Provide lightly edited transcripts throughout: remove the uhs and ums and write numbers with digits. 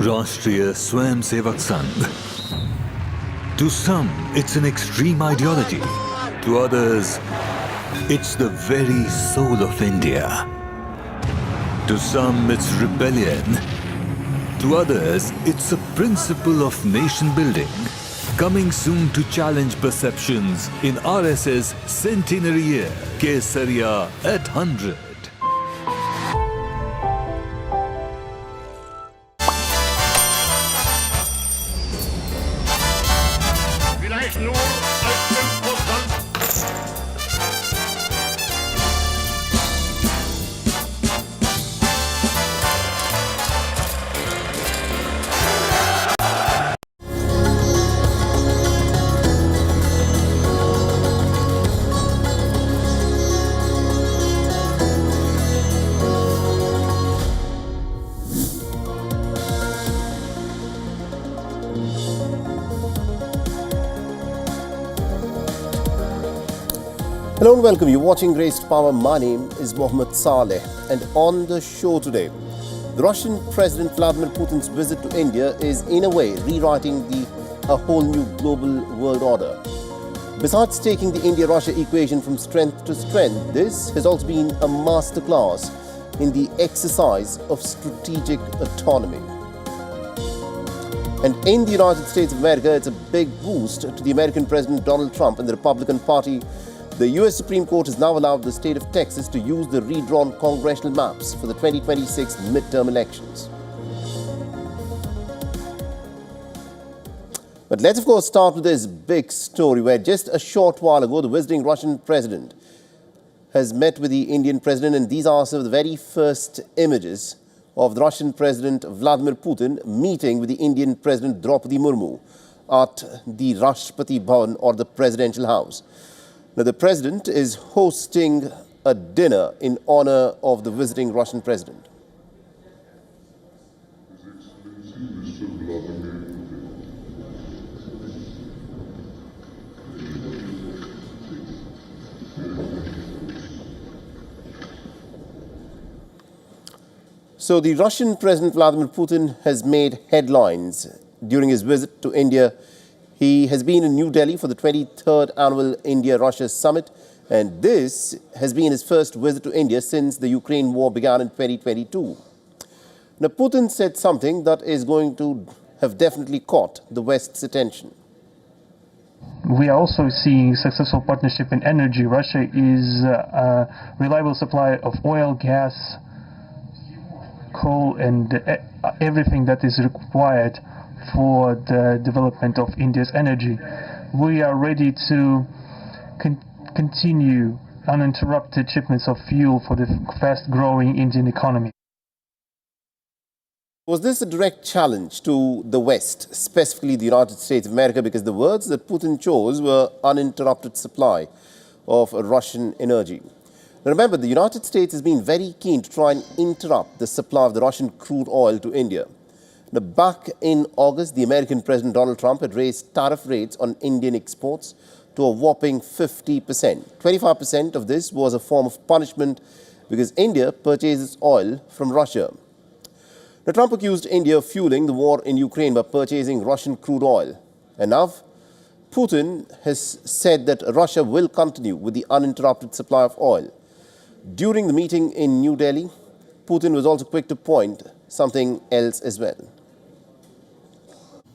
Rashtriya Swayamsevak Sangh. To some, it's an extreme ideology. To others, it's the very soul of India. To some, it's rebellion. To others, it's a principle of nation building. Coming soon to challenge perceptions in RSS Centenary Year, Kesariya at 100. Hello and welcome. You're watching Raised Power. My name is Mohammed Saleh, and on the show today, the Russian President Vladimir Putin's visit to India is in a way rewriting a whole new global world order. Besides taking the India-Russia equation from strength to strength, this has also been a masterclass in the exercise of strategic autonomy. And in the United States of America, it's a big boost to the American President Donald Trump and the Republican Party. The U.S. Supreme Court has now allowed the state of Texas to use the redrawn congressional maps for the 2026 midterm elections. But let's, of course, start with this big story where just a short while ago, the visiting Russian president has met with the Indian president, and these are some of the very first images of the Russian President Vladimir Putin meeting with the Indian President Draupadi Murmu at the Rashtrapati Bhavan, or the Presidential House. Now, the president is hosting a dinner in honor of the visiting Russian president. So, the Russian President Vladimir Putin has made headlines during his visit to India. He has been in New Delhi for the 23rd Annual India-Russia Summit, and this has been his first visit to India since the Ukraine war began in 2022. Now, Putin said something that is going to have definitely caught the West's attention. We are also seeing successful partnership in energy. Russia is a reliable supplier of oil, gas, coal, and everything that is required for the development of India's energy. We are ready to continue uninterrupted shipments of fuel for the fast-growing Indian economy. Was this a direct challenge to the West, specifically the United States of America, because the words that Putin chose were uninterrupted supply of Russian energy? Now remember, the United States has been very keen to try and interrupt the supply of the Russian crude oil to India. Now, back in August, the American President Donald Trump had raised tariff rates on Indian exports to a whopping 50%. 25% of this was a form of punishment because India purchases oil from Russia. Now, Trump accused India of fueling the war in Ukraine by purchasing Russian crude oil. And now, Putin has said that Russia will continue with the uninterrupted supply of oil. During the meeting in New Delhi, Putin was also quick to point something else as well.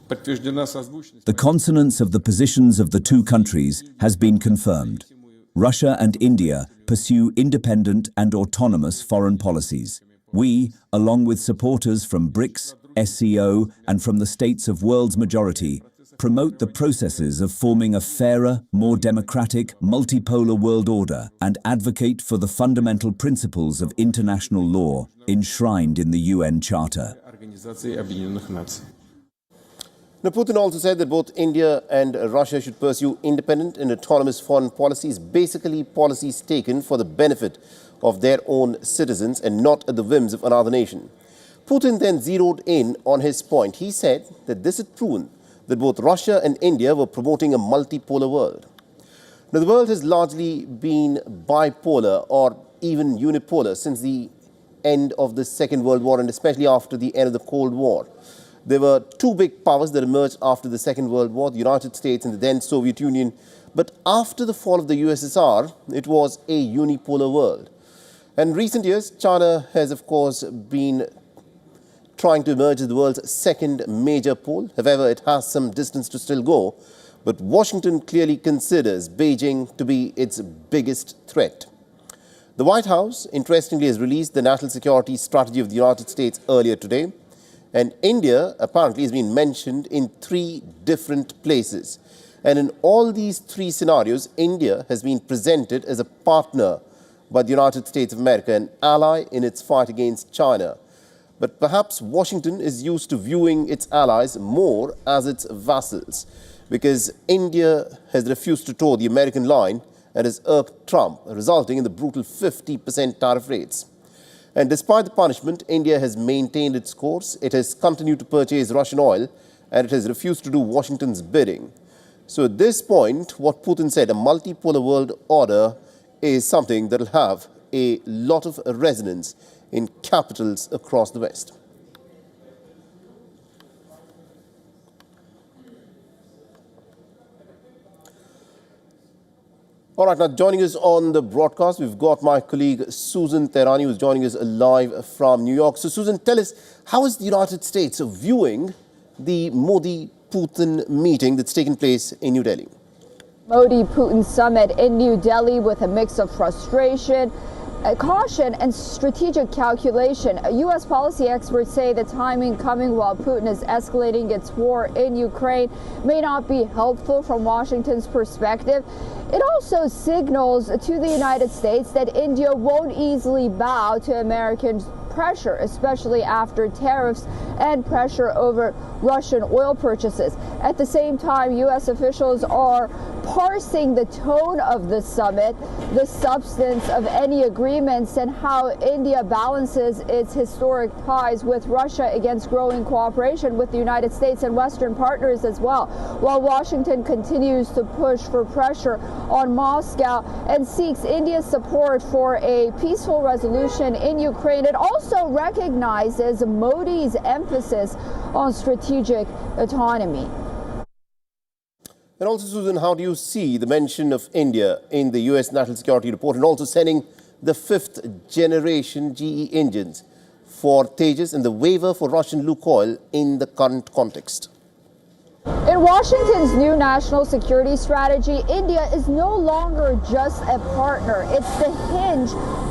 The consonance of the positions of the two countries has been confirmed. Russia and India pursue independent and autonomous foreign policies. We, along with supporters from BRICS, SCO, and from the states of world's majority, promote the processes of forming a fairer, more democratic, multipolar world order and advocate for the fundamental principles of international law enshrined in the UN Charter. Now, Putin also said that both India and Russia should pursue independent and autonomous foreign policies, basically policies taken for the benefit of their own citizens and not at the whims of another nation. Putin then zeroed in on his point. He said that this had proven that both Russia and India were promoting a multipolar world. Now, the world has largely been bipolar or even unipolar since the end of the Second World War, and especially after the end of the Cold War. There were two big powers that emerged after the Second World War, the United States and the then Soviet Union. But after the fall of the USSR, it was a unipolar world. And in recent years, China has, of course, been trying to emerge as the world's second major pole. However, it has some distance to still go. But Washington clearly considers Beijing to be its biggest threat. The White House, interestingly, has released the national security strategy of the United States earlier today. And India apparently has been mentioned in 3 different places. And in all these 3 scenarios, India has been presented as a partner by the United States of America, an ally in its fight against China. But perhaps Washington is used to viewing its allies more as its vassals, because India has refused to toe the American line and has irked Trump, resulting in the brutal 50% tariff rates. And despite the punishment, India has maintained its course. It has continued to purchase Russian oil, and it has refused to do Washington's bidding. So at this point, what Putin said, a multipolar world order, is something that will have a lot of resonance in capitals across the West. All right, now joining us on the broadcast, we've got my colleague Susan Tehrani, who's joining us live from New York. So Susan, tell us, how is the United States viewing the Modi-Putin meeting that's taken place in New Delhi? Modi-Putin summit in New Delhi with a mix of frustration, caution and strategic calculation. U.S. policy experts say the timing coming while Putin is escalating its war in Ukraine may not be helpful from Washington's perspective. It also signals to the United States that India won't easily bow to American pressure, especially after tariffs and pressure over Russian oil purchases. At the same time, U.S. officials are parsing the tone of the summit, the substance of any agreements, and how India balances its historic ties with Russia against growing cooperation with the United States and Western partners as well, while Washington continues to push for pressure on Moscow and seeks India's support for a peaceful resolution in Ukraine. It also recognizes Modi's emphasis on strategic autonomy. And also, Susan, how do you see the mention of India in the U.S. National Security Report, and also sending the 5th generation GE engines for Tejas and the waiver for Russian Lukoil in the current context? In Washington's new national security strategy, India is no longer just a partner. It's the hinge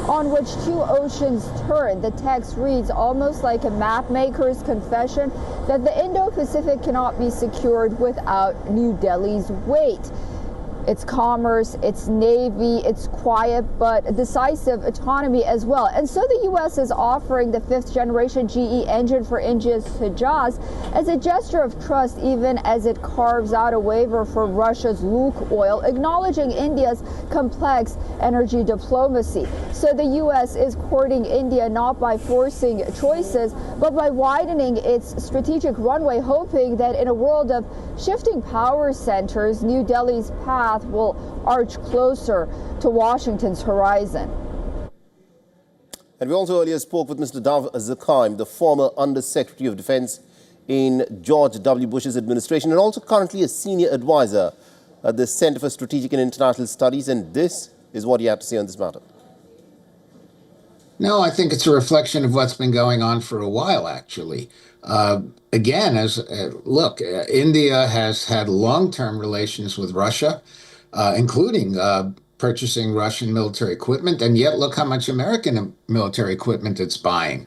on which 2 oceans turn. The text reads almost like a mapmaker's confession that the Indo-Pacific cannot be secured without New Delhi's weight. Its commerce, its navy, its quiet but decisive autonomy as well. And so the U.S. is offering the 5th generation GE engine for India's Tejas as a gesture of trust, even as it carves out a waiver for Russia's Lukoil, acknowledging India's complex energy diplomacy. So the U.S. is courting India not by forcing choices, but by widening its strategic runway, hoping that in a world of shifting power centers, New Delhi's path will arch closer to Washington's horizon. And we also earlier spoke with Mr. Dav Zakheim, the former Undersecretary of Defense in George W. Bush's administration, and also currently a senior advisor at the Center for Strategic and International Studies. And this is what he had to say on this matter. No, I think it's a reflection of what's been going on for a while, actually. Again, India has had long-term relations with Russia, including purchasing Russian military equipment, and yet look how much American military equipment it's buying.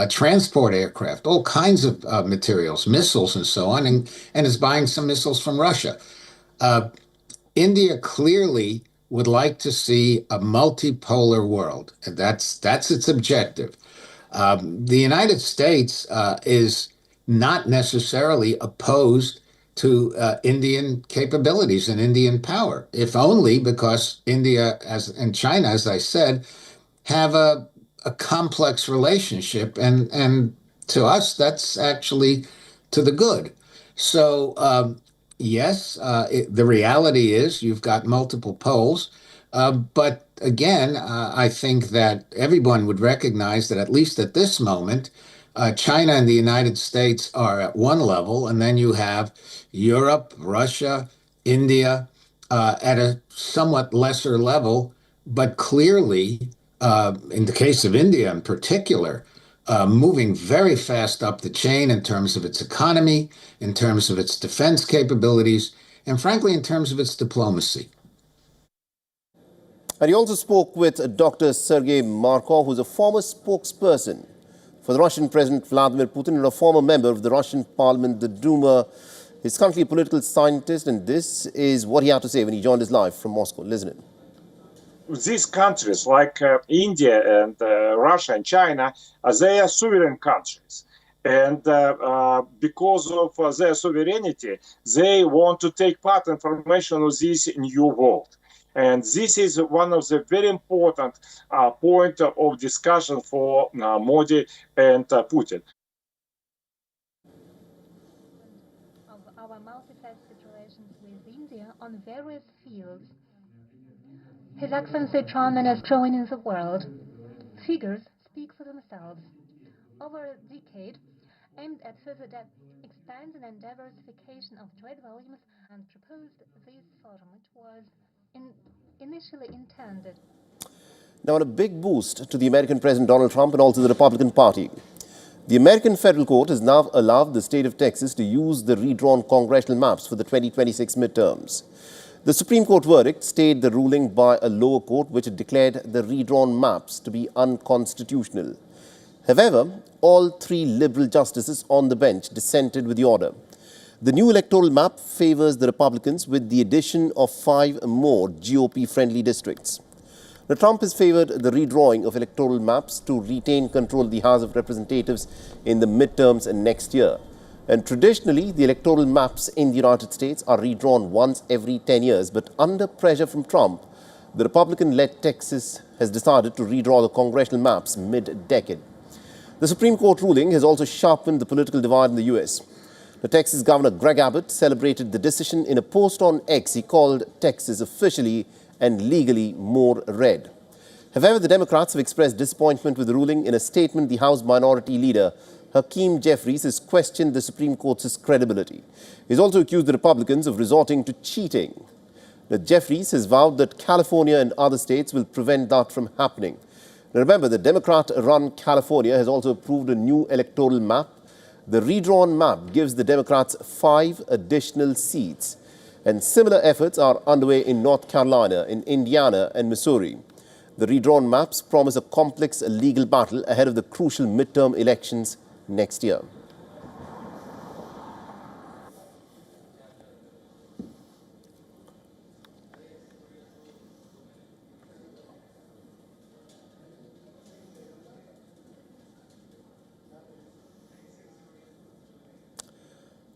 Transport aircraft, all kinds of materials, missiles and so on, and is buying some missiles from Russia. India clearly would like to see a multipolar world, and that's its objective. The United States is not necessarily opposed to Indian capabilities and Indian power, if only because India and China, as I said, have a complex relationship, and to us, that's actually to the good. So yes, the reality is you've got multiple poles, but again, I think that everyone would recognize that at least at this moment, China and the United States are at one level, and then you have Europe, Russia, India at a somewhat lesser level, but clearly, in the case of India in particular, moving very fast up the chain in terms of its economy, in terms of its defense capabilities, and frankly, in terms of its diplomacy. And he also spoke with Dr. Sergei Markov, who's a former spokesperson for the Russian President Vladimir Putin and a former member of the Russian Parliament, the Duma. He's currently a political scientist, and this is what he had to say when he joined us live from Moscow. Listen in. These countries like India and Russia and China, they are sovereign countries. And because of their sovereignty, they want to take part in formation of this new world. And this is one of the very important point of discussion for Modi and Putin. Of our multifaceted relations with India on various fields. His Excellency Chairman is joining the world. Figures speak for themselves. Over a decade, aimed at further expanding and diversification of trade volumes, and proposed this format was initially intended. Now, on a big boost to the American President Donald Trump and also the Republican Party, the American federal court has now allowed the state of Texas to use the redrawn congressional maps for the 2026 midterms. The Supreme Court verdict stayed the ruling by a lower court which had declared the redrawn maps to be unconstitutional. However, all three liberal justices on the bench dissented with the order. The new electoral map favors the Republicans with the addition of 5 more GOP-friendly districts. Now, Trump has favored the redrawing of electoral maps to retain control of the House of Representatives in the midterms next year. And traditionally, the electoral maps in the United States are redrawn once every 10 years. But under pressure from Trump, the Republican-led Texas has decided to redraw the congressional maps mid-decade. The Supreme Court ruling has also sharpened the political divide in the U.S. The Texas Governor Greg Abbott celebrated the decision in a post on X. He called Texas officially and legally more red. However, the Democrats have expressed disappointment with the ruling. In a statement, the House Minority Leader Hakeem Jeffries has questioned the Supreme Court's credibility. He's also accused the Republicans of resorting to cheating. Now, Jeffries has vowed that California and other states will prevent that from happening. Now, remember, the Democrat-run California has also approved a new electoral map. The redrawn map gives the Democrats 5 additional seats. And similar efforts are underway in North Carolina, in Indiana and Missouri. The redrawn maps promise a complex legal battle ahead of the crucial midterm elections next year.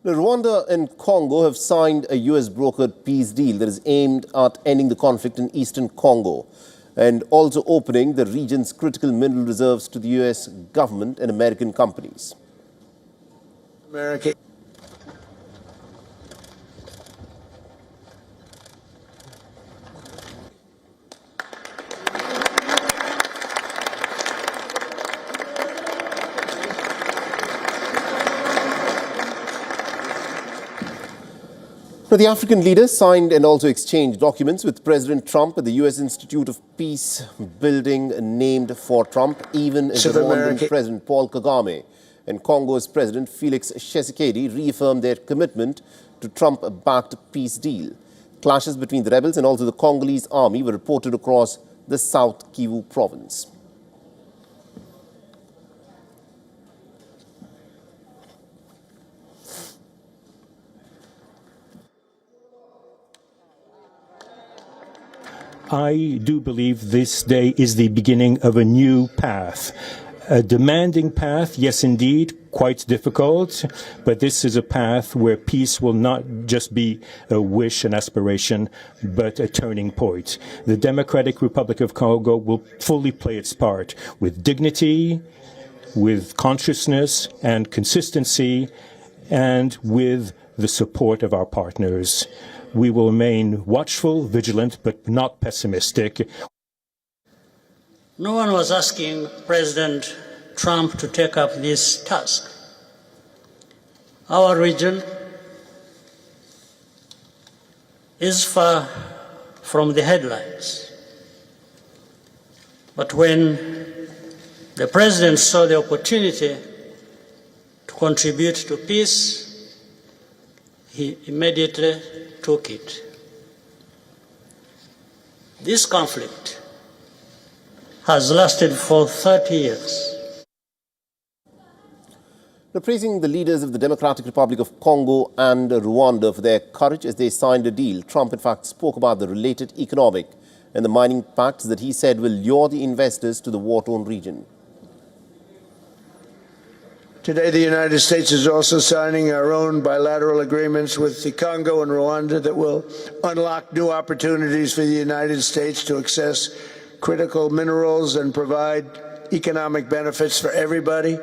Rwanda and Congo have signed a US-brokered peace deal that is aimed at ending the conflict in eastern Congo and also opening the region's critical mineral reserves to the US government and American companies. Now, the African leaders signed and also exchanged documents with President Trump at the U.S. Institute of Peace building named for Trump, even as the Rwandan President Paul Kagame and Congo's President Felix Tshisekedi reaffirmed their commitment to Trump-backed peace deal. Clashes between the rebels and also the Congolese army were reported across the South Kivu province. I do believe this day is the beginning of a new path. A demanding path, yes indeed, quite difficult, but this is a path where peace will not just be a wish, an aspiration, but a turning point. The Democratic Republic of Congo will fully play its part with dignity, with consciousness and consistency, and with the support of our partners. We will remain watchful, vigilant, but not pessimistic. No one was asking President Trump to take up this task. Our region is far from the headlines. But when the President saw the opportunity to contribute to peace, he immediately took it. This conflict has lasted for 30 years. Praising the leaders of the Democratic Republic of Congo and Rwanda for their courage as they signed a deal, Trump in fact spoke about the related economic and the mining pacts that he said will lure the investors to the war-torn region. Today, the United States is also signing our own bilateral agreements with the Congo and Rwanda that will unlock new opportunities for the United States to access critical minerals and provide economic benefits for everybody.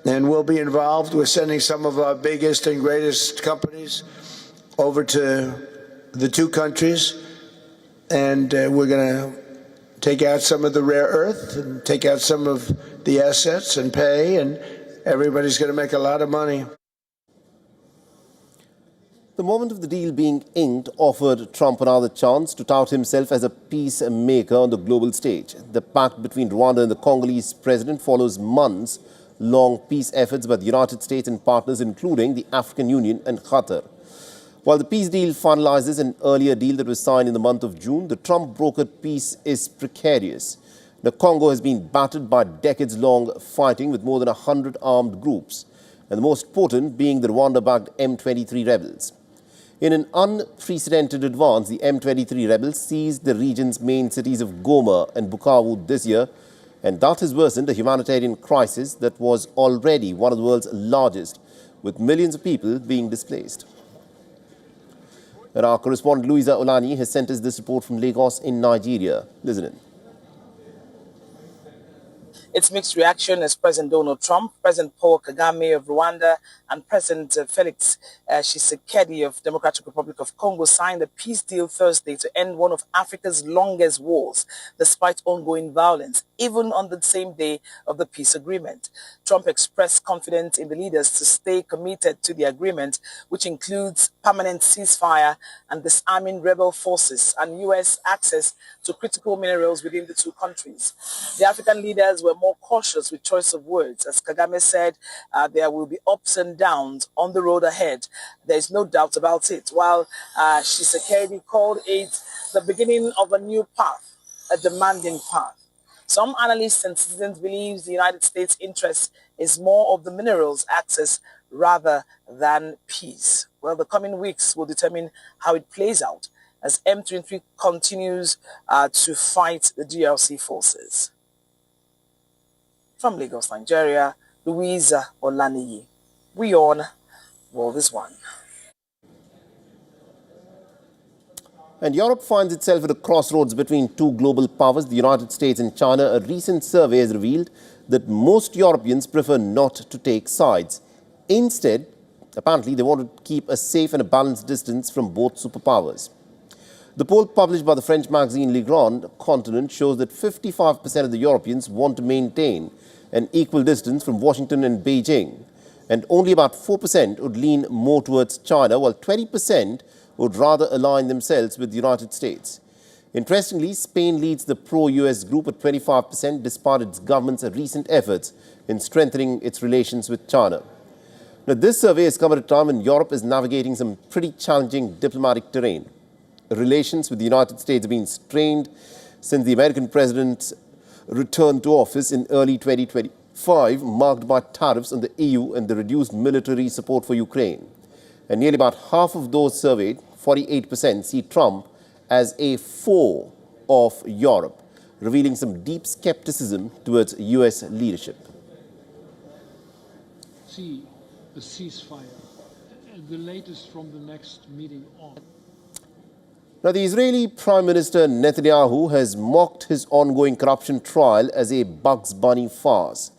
And we'll be involved with sending some of our biggest and greatest companies over to the two countries. And we're going to take out some of the rare earth and take out some of the assets and pay, and everybody's going to make a lot of money. The moment of the deal being inked offered Trump another chance to tout himself as a peacemaker on the global stage. The pact between Rwanda and the Congolese president follows months-long peace efforts by the United States and partners including the African Union and Qatar. While the peace deal finalizes an earlier deal that was signed in the month of June, the Trump-brokered peace is precarious. The Congo has been battered by decades-long fighting with more than 100 armed groups, and the most potent being the Rwanda-backed M23 rebels. In an unprecedented advance, the M23 rebels seized the region's main cities of Goma and Bukavu this year, and that has worsened a humanitarian crisis that was already one of the world's largest, with millions of people being displaced. And our correspondent Louisa Olani has sent us this report from Lagos in Nigeria. Listen in. It's mixed reaction as President Donald Trump, President Paul Kagame of Rwanda, and President Felix Tshisekedi of Democratic Republic of Congo signed a peace deal Thursday to end one of Africa's longest wars, despite ongoing violence, even on the same day of the peace agreement. Trump expressed confidence in the leaders to stay committed to the agreement, which includes permanent ceasefire and disarming rebel forces and U.S. access to critical minerals within the two countries. The African leaders were more cautious with choice of words. As Kagame said, there will be ups and downs on the road ahead. There is no doubt about it. While Tshisekedi called it the beginning of a new path, a demanding path. Some analysts and citizens believe the United States' interest is more of the minerals access rather than peace. Well, the coming weeks will determine how it plays out as M23 continues to fight the DRC forces. From Lagos, Nigeria, Louisa Olaniyi. WION World is One. And Europe finds itself at a crossroads between two global powers, the United States and China. A recent survey has revealed that most Europeans prefer not to take sides. Instead, apparently, they want to keep a safe and a balanced distance from both superpowers. The poll published by the French magazine Le Grand Continent shows that 55% of the Europeans want to maintain an equal distance from Washington and Beijing, and only about 4% would lean more towards China, while 20% would rather align themselves with the United States. Interestingly, Spain leads the pro-US group at 25% despite its government's recent efforts in strengthening its relations with China. Now, this survey has come at a time when Europe is navigating some pretty challenging diplomatic terrain. Relations with the United States have been strained since the American president's return to office in early 2025, marked by tariffs on the EU and the reduced military support for Ukraine. And nearly about half of those surveyed, 48%, see Trump as a foe of Europe, revealing some deep skepticism towards US leadership. See a ceasefire, the latest from the next meeting on. Now, the Israeli Prime Minister Netanyahu has mocked his ongoing corruption trial as a Bugs Bunny farce.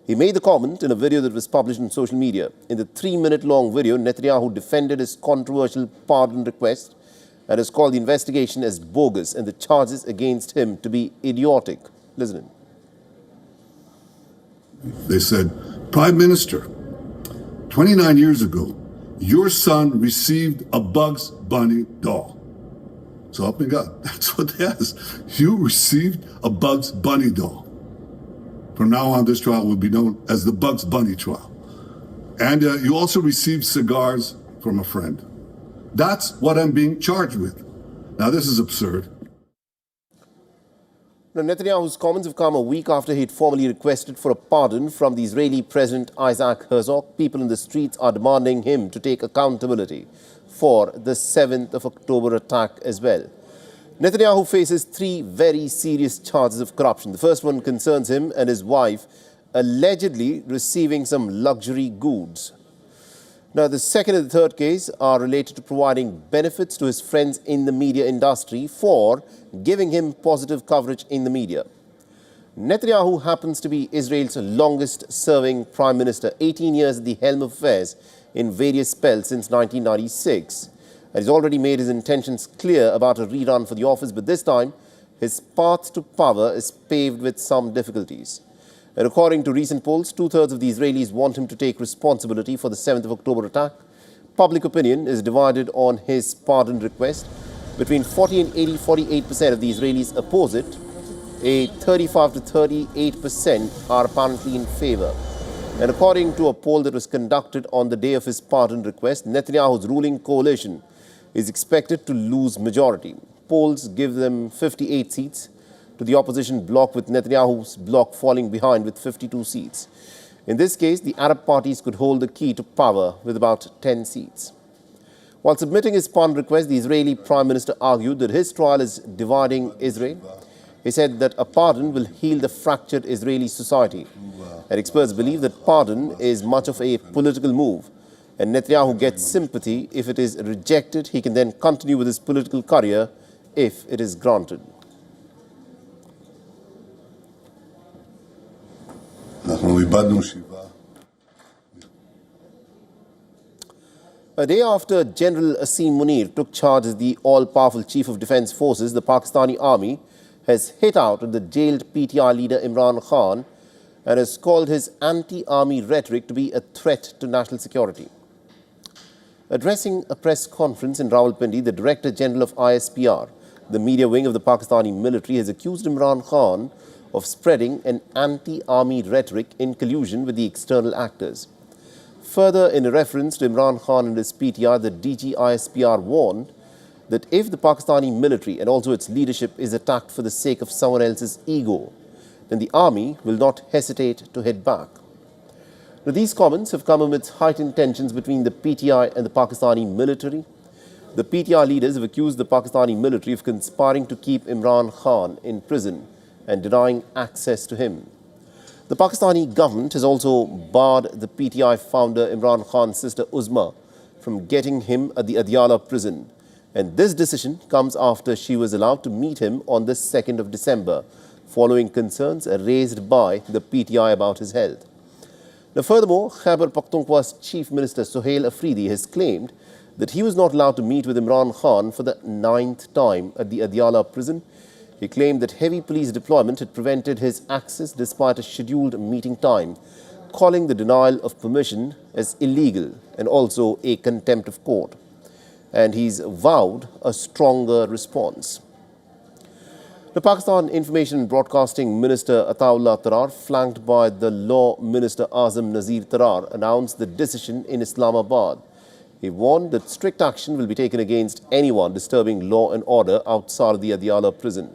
He made the comment in a video that was published on social media. In the 3-minute-long video, Netanyahu defended his controversial pardon request and has called the investigation as bogus and the charges against him to be idiotic. Listen in. They said, Prime Minister, 29 years ago, your son received a Bugs Bunny doll. So help me God, that's what they asked. You received a Bugs Bunny doll. From now on, this trial will be known as the Bugs Bunny trial. And you also received cigars from a friend. That's what I'm being charged with. Now, this is absurd. Now, Netanyahu's comments have come a week after he had formally requested for a pardon from the Israeli President Isaac Herzog. People in the streets are demanding him to take accountability for the 7th of October attack as well. Netanyahu faces 3 very serious charges of corruption. The first one concerns him and his wife allegedly receiving some luxury goods. Now, the second and the third case are related to providing benefits to his friends in the media industry for giving him positive coverage in the media. Netanyahu happens to be Israel's longest-serving prime minister, 18 years at the helm of affairs in various spells since 1996. And he's already made his intentions clear about a rerun for the office, but this time his path to power is paved with some difficulties. And according to recent polls, 2/3 of the Israelis want him to take responsibility for the 7th of October attack. Public opinion is divided on his pardon request. Between 40 and 48% of the Israelis oppose it. A 35 to 38% are apparently in favor. And according to a poll that was conducted on the day of his pardon request, Netanyahu's ruling coalition is expected to lose majority. Polls give them 58 seats to the opposition bloc, with Netanyahu's bloc falling behind with 52 seats. In this case, the Arab parties could hold the key to power with about 10 seats. While submitting his pardon request, the Israeli Prime Minister argued that his trial is dividing Israel. He said that a pardon will heal the fractured Israeli society. And experts believe that pardon is much of a political move, and Netanyahu gets sympathy. If it is rejected, he can then continue with his political career if it is granted. A day after General Asim Munir took charge as the all-powerful Chief of Defence Forces, the Pakistani Army has hit out at the jailed PTI leader Imran Khan and has called his anti-army rhetoric to be a threat to national security. Addressing a press conference in Rawalpindi, the Director General of ISPR, the media wing of the Pakistani military, has accused Imran Khan of spreading an anti-army rhetoric in collusion with the external actors. Further, in a reference to Imran Khan and his PTI, the DG ISPR warned that if the Pakistani military and also its leadership is attacked for the sake of someone else's ego, then the army will not hesitate to hit back. Now, these comments have come amidst heightened tensions between the PTI and the Pakistani military. The PTI leaders have accused the Pakistani military of conspiring to keep Imran Khan in prison and denying access to him. The Pakistani government has also barred the PTI founder Imran Khan's sister Uzma from getting him at the Adiala prison. And this decision comes after she was allowed to meet him on the 2nd of December, following concerns raised by the PTI about his health. Now, furthermore, Khyber Pakhtunkhwa's Chief Minister Sohail Afridi has claimed that he was not allowed to meet with Imran Khan for the 9th time at the Adiala prison. He claimed that heavy police deployment had prevented his access despite a scheduled meeting time, calling the denial of permission as illegal and also a contempt of court. And he's vowed a stronger response. The Pakistan Information and Broadcasting Minister Ataullah Tarar, flanked by the Law Minister Azam Nazir Tarar, announced the decision in Islamabad. He warned that strict action will be taken against anyone disturbing law and order outside the Adiala prison.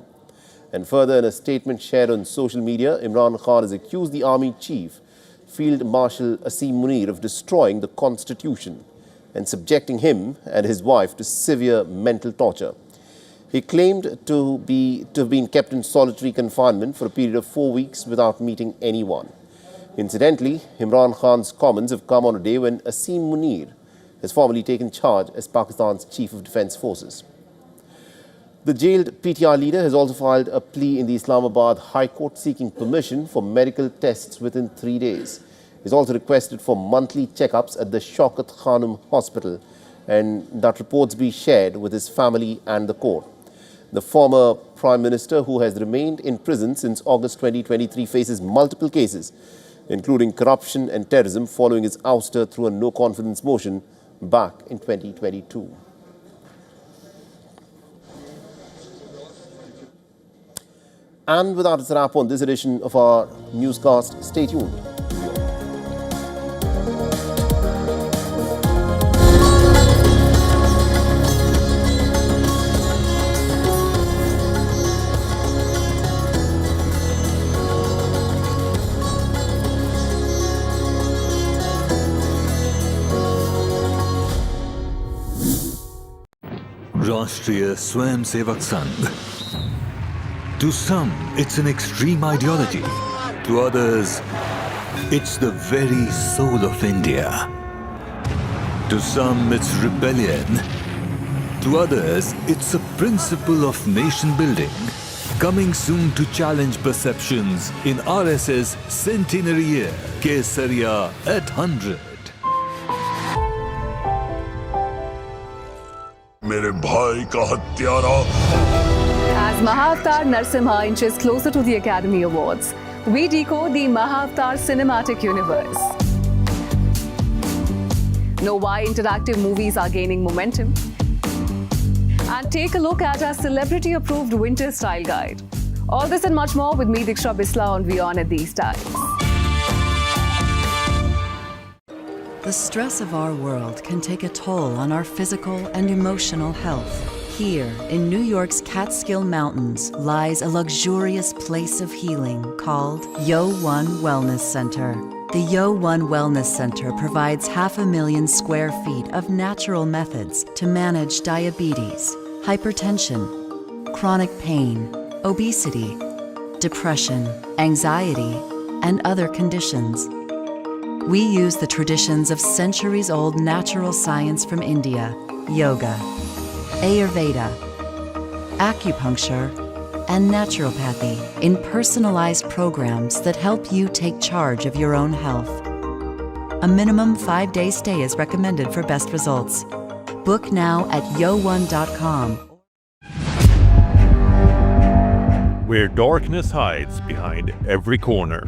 And further, in a statement shared on social media, Imran Khan has accused the army chief, Field Marshal Asim Munir, of destroying the constitution and subjecting him and his wife to severe mental torture. He claimed to have been kept in solitary confinement for a period of 4 weeks without meeting anyone. Incidentally, Imran Khan's comments have come on a day when Asim Munir has formally taken charge as Pakistan's Chief of Defence Forces. The jailed PTI leader has also filed a plea in the Islamabad High Court seeking permission for medical tests within 3 days. He's also requested for monthly checkups at the Shaukat Khanum Hospital and that reports be shared with his family and the court. The former Prime Minister, who has remained in prison since August 2023, faces multiple cases including corruption and terrorism, following his ouster through a no-confidence motion back in 2022. And with that, it's a wrap on this edition of our newscast. Stay tuned. Rashtriya Swayamsevak Sangh. To some, it's an extreme ideology. To others, it's the very soul of India. To some, it's rebellion. To others, it's a principle of nation building. Coming soon to challenge perceptions in RSS Centenary Year, Kesariya at 100. मेरे भाई का हत्यारा. As Mahavatar Narsimha inches closer to the Academy Awards, we decode the Mahavatar cinematic universe. Know why interactive movies are gaining momentum? And take a look at our celebrity-approved winter style guide. All this and much more with me, Diksha Bisla, on WION at these times. The stress of our world can take a toll on our physical and emotional health. Here, in New York's Catskill Mountains, lies a luxurious place of healing called WION Wellness Center. The WION Wellness Center provides 500,000 square feet of natural methods to manage diabetes, hypertension, chronic pain, obesity, depression, anxiety, and other conditions. We use the traditions of centuries-old natural science from India, yoga, Ayurveda, acupuncture, and naturopathy in personalized programs that help you take charge of your own health. A minimum 5-day stay is recommended for best results. Book now at yo1.com. Where darkness hides behind every corner.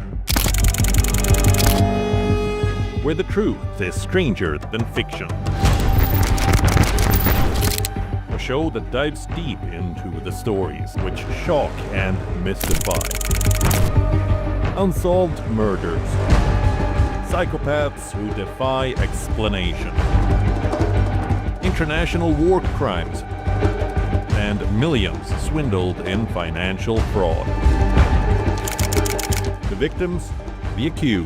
Where the truth is stranger than fiction. A show that dives deep into the stories which shock and mystify. Unsolved murders. Psychopaths who defy explanation. International war crimes. And millions swindled in financial fraud. The victims, the accused.